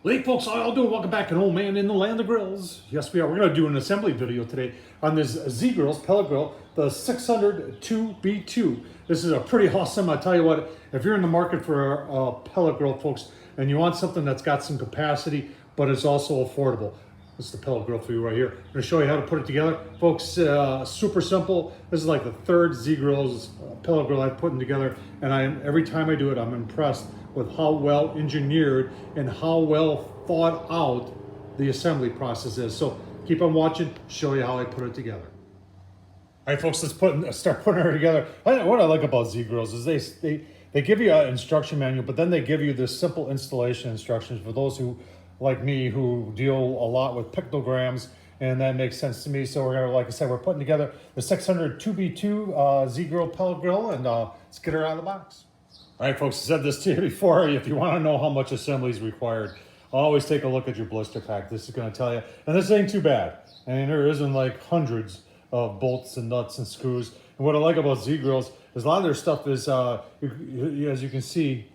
Hey folks, how y'all doing? Welcome back to Old Man in the Land of Grills. Yes, we are. We're going to do an assembly video today on this Z Grills pellet grill, the 602B2. This is a pretty awesome. I tell you what, if you're in the market for a pellet grill, folks, and you want something that's got some capacity, but it's also affordable, this is the pellet grill for you right here. I'm going to show you how to put it together. Folks, super simple. This is like the third Z Grills pellet grill I've put together, and every time I do it, I'm impressed with how well engineered and how well thought out the assembly process is. So keep on watching, show you how I put it together. All right, folks, let's start putting her together. What I like about Z Grills is they give you an instruction manual, but then they give you this simple installation instructions for those who, like me, who deal a lot with pictograms, and that makes sense to me. So we're gonna, like I said, we're putting together the 602B2 Z Grill pellet grill, and let's get her out of the box. All right, folks, I said this to you before. If you want to know how much assembly is required, always take a look at your blister pack. This is going to tell you. And this ain't too bad. I mean, there isn't like hundreds of bolts and nuts and screws. And what I like about Z Grills is a lot of their stuff is, as you can see,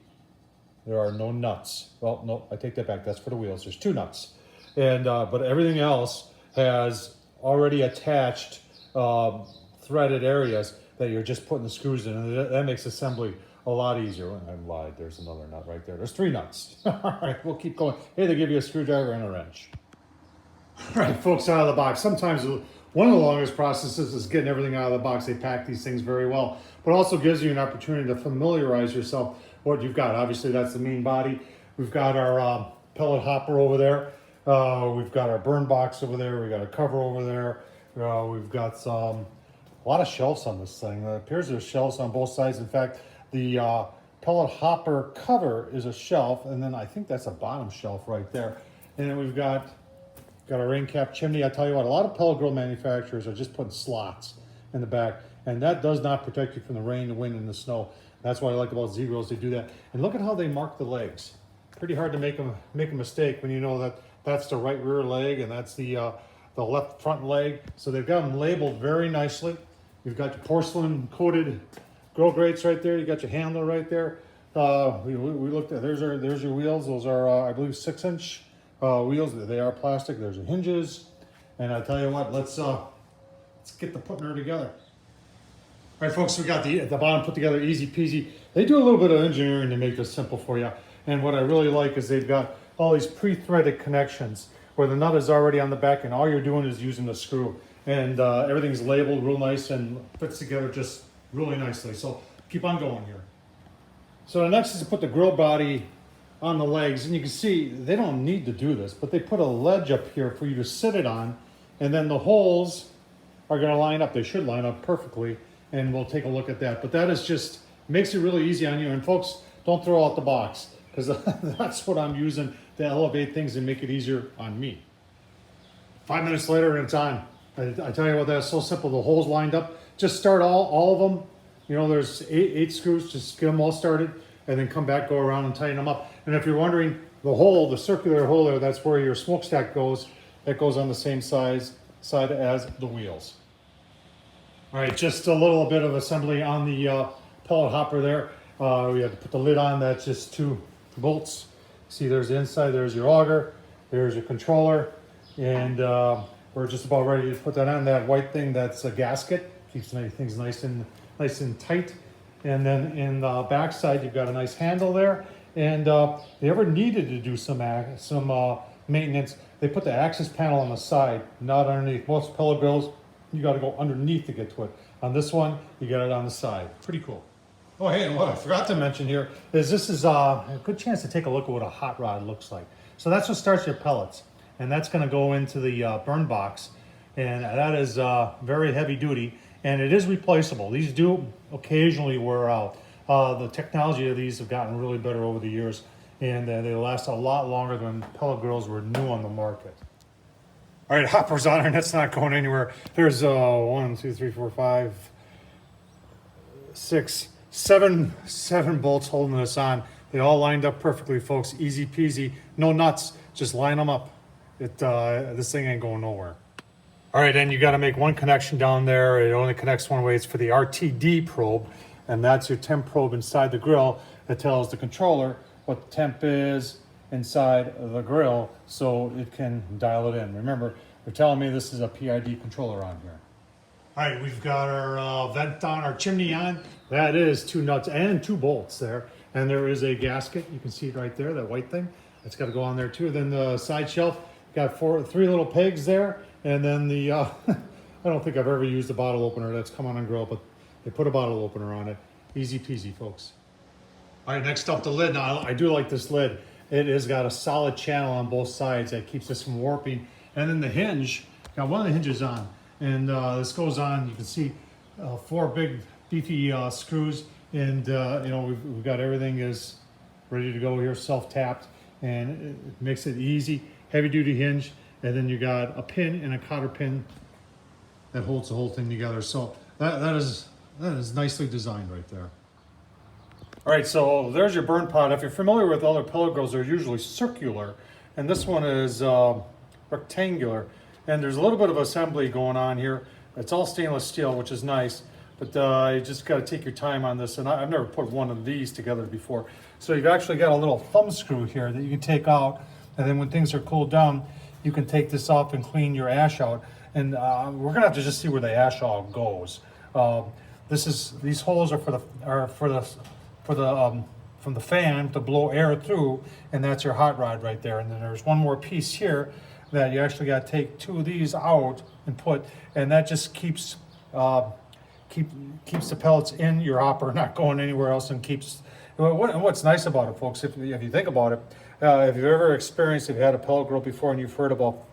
there are no nuts. Well, no, I take that back. That's for the wheels. There's 2 nuts. And but everything else has already attached threaded areas that you're just putting the screws in. And that makes assembly a lot easier. I lied. There's another nut right there. There's 3 nuts. All right, we'll keep going. Hey, they give you a screwdriver and a wrench. All right, folks, out of the box. Sometimes one of the longest processes is getting everything out of the box. They pack these things very well, but also gives you an opportunity to familiarize yourself what you've got. Obviously, that's the main body. We've got our pellet hopper over there. We've got our burn box over there. We've got a cover over there. We've got a lot of shelves on this thing. It appears there's shelves on both sides. In fact, the pellet hopper cover is a shelf, and then I think that's a bottom shelf right there. And then we've got a rain cap chimney. I tell you what, a lot of pellet grill manufacturers are just putting slots in the back, and that does not protect you from the rain, the wind, and the snow. That's what I like about Z Grills. They do that. And look at how they mark the legs. Pretty hard to make a mistake when you know that that's the right rear leg and that's the left front leg. So they've got them labeled very nicely. You've got your porcelain coated grill grates right there. You got your handle right there. We looked at, there's your wheels. Those are, I believe, 6-inch wheels. They are plastic. There's your hinges. And I tell you what, let's get the putting her together. All right, folks, we got the bottom put together, easy peasy. They do a little bit of engineering to make this simple for you. And what I really like is they've got all these pre-threaded connections where the nut is already on the back and all you're doing is using the screw. And everything's labeled real nice and fits together just really nicely. So keep on going here. So the next is to put the grill body on the legs, and you can see they don't need to do this, but they put a ledge up here for you to sit it on, and then the holes are going to line up. They should line up perfectly, and we'll take a look at that. But that is just makes it really easy on you. And folks, don't throw out the box, because that's what I'm using to elevate things and make it easier on me. 5 minutes later and it's on. I tell you what, that's so simple. The holes lined up. Just start all of them. You know, there's eight screws. Just get them all started, and then come back, go around and tighten them up. And if you're wondering, the circular hole there, that's where your smokestack goes. That goes on the same side as the wheels. All right, just a little bit of assembly on the pellet hopper there. We have to put the lid on. That's just 2 bolts. See, there's the inside. There's your auger. There's your controller, and we're just about ready to put that on. That white thing, that's a gasket. Keeps things nice and tight. And then in the back side, you've got a nice handle there. And if you ever needed to do some maintenance, they put the access panel on the side, not underneath. Most pellet grills, you got to go underneath to get to it. On this one, you got it on the side. Pretty cool. Oh, hey, and what I forgot to mention here is this is a good chance to take a look at what a hot rod looks like. So that's what starts your pellets, and that's going to go into the burn box, and that is very heavy duty, and it is replaceable. These do occasionally wear out. The technology of these have gotten really better over the years, and they last a lot longer than pellet grills were new on the market. All right, hopper's on, and that's not going anywhere. There's 1, 2, 3, 4, 5, 6, 7 bolts holding this on. They all lined up perfectly, folks. Easy peasy, no nuts. Just line them up. This thing ain't going nowhere. All right, and you got to make one connection down there. It only connects one way. It's for the RTD probe, and that's your temp probe inside the grill that tells the controller what the temp is inside the grill so it can dial it in. Remember, they're telling me this is a PID controller on here. All right, we've got our vent on, our chimney on. That is 2 nuts and 2 bolts there. And there is a gasket. You can see it right there, that white thing. That's got to go on there too. Then the side shelf, got 3 little pegs there. And then the, I don't think I've ever used a bottle opener that's come on a grill, but they put a bottle opener on it. Easy peasy, folks. All right, next up, the lid. Now, I do like this lid. It has got a solid channel on both sides that keeps this from warping. And then the hinge, got one of the hinges on. And this goes on, you can see 4 big beefy screws. And you know, we've got everything is ready to go here, self-tapped. And it makes it easy, heavy duty hinge. And then you got a pin and a cotter pin that holds the whole thing together. So that is nicely designed right there. All right, so there's your burn pot. If you're familiar with other pellet grills, they're usually circular, and this one is rectangular. And there's a little bit of assembly going on here. It's all stainless steel, which is nice, but you just got to take your time on this. And I've never put one of these together before. So you've actually got a little thumb screw here that you can take out, and then when things are cooled down, you can take this off and clean your ash out. And we're gonna have to just see where the ash all goes. These holes are from the fan to blow air through, and that's your hot rod right there. And then there's one more piece here that you actually got to take 2 of these out and put, and that just keeps the pellets in your hopper, not going anywhere else, and keeps. What's nice about it, folks, if you think about it, if you've ever experienced, if you had a pellet grill before and you've heard about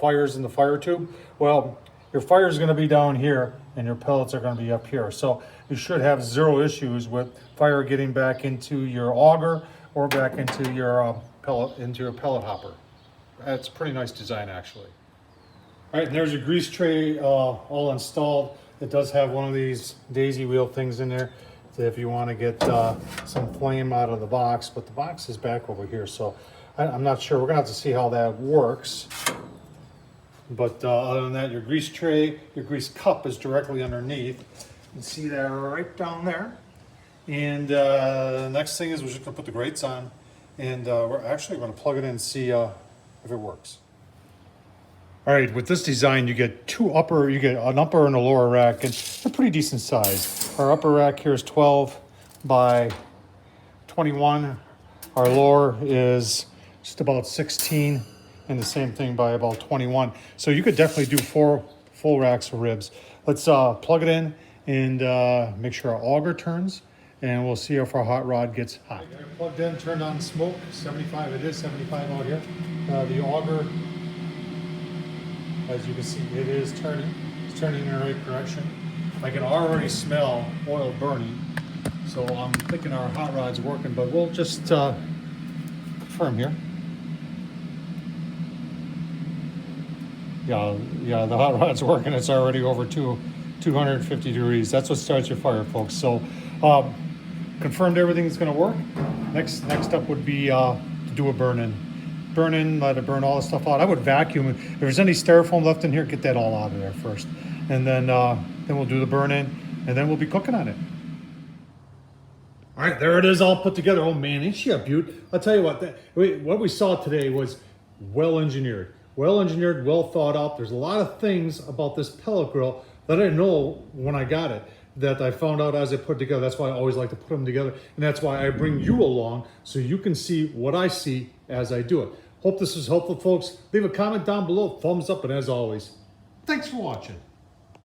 fires in the fire tube, well, your fire is going to be down here and your pellets are going to be up here. So you should have 0 issues with fire getting back into your auger or back into your pellet hopper. That's a pretty nice design, actually. All right, and there's your grease tray all installed. It does have one of these daisy wheel things in there if you want to get some flame out of the box, but the box is back over here, so I'm not sure. We're gonna have to see how that works. But other than that, your grease tray, your grease cup is directly underneath. You can see that right down there. And the next thing is we're just gonna put the grates on, and we're actually gonna plug it in and see if it works. All right, with this design, you get an upper and a lower rack, and they're pretty decent size. Our upper rack here is 12 by 21. Our lower is just about 16, and the same thing by about 21. So you could definitely do 4 full racks of ribs. Let's plug it in and make sure our auger turns, and we'll see if our hot rod gets hot. Plugged in, turned on smoke, 75, it is 75 out here. The auger, as you can see, it is turning. It's turning in the right direction. I can already smell oil burning, so I'm thinking our hot rod's working, but we'll just confirm here. Yeah, the hot rod's working. It's already over 250 degrees. That's what starts your fire, folks. So confirmed everything's gonna work. Next up would be to do a burn-in. Burn-in, let it burn all the stuff out. I would vacuum. If there's any styrofoam left in here, get that all out of there first. And then we'll do the burn-in, and then we'll be cooking on it. All right, there it is all put together. Oh man, ain't she a beaut? I'll tell you what, what we saw today was well engineered, well thought out. There's a lot of things about this pellet grill that I didn't know when I got it, that I found out as I put together. That's why I always like to put them together. And that's why I bring you along so you can see what I see as I do it. Hope this was helpful, folks. Leave a comment down below, thumbs up, and as always, thanks for watching.